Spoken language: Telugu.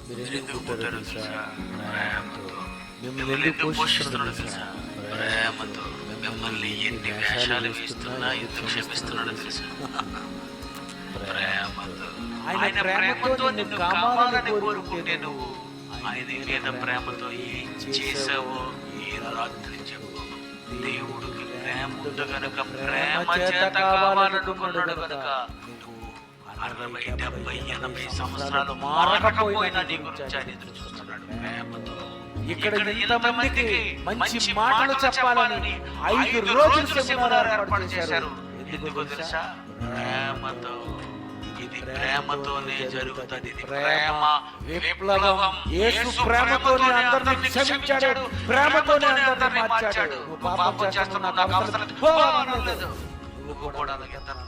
మీరు ఎందుకు పుట్టారో తెలుసా? ప్రేమతో. మిమ్మల్ని ఎందుకు పోషిస్తున్నాడో తెలుసా? ప్రేమతో. మిమ్మల్ని ఎన్ని వేషాలు వేస్తున్నా ఎందుకు క్షమిస్తున్నాడో తెలుసా? ప్రేమతో. ఆయన ప్రేమతో నిన్ను కావాలని కోరుకుంటే నువ్వు ఆయన మీద ప్రేమతో ఏం చేసావో ఈ రాత్రి చెప్పు. దేవుడికి ప్రేమ ఉంది కనుక ప్రేమ చేత కావాలనుకున్నాడు కనుక 60, 70, 80 సంవత్సరాలు మారకపోయినా నీ గురించి ఆయన ఎదురు చూస్తున్నాడు ప్రేమతో. ఇక్కడ ఇంతమందికి మంచి మాటలు చెప్పాలని 5 రోజులు సెమినార్ ఏర్పాటు చేశారు. ఎందుకో తెలుసా? ప్రేమతో. ఇది ప్రేమతోనే జరుగుతుంది. ఇది ప్రేమ విప్లవం. యేసు ప్రేమతోనే అందరిని క్షమించాడు, ప్రేమతోనే అందరిని మార్చాడు. నువ్వు పాపం చేస్తున్నా నాకు అవసరం లేదు. నువ్వు కూడా అలాగే తన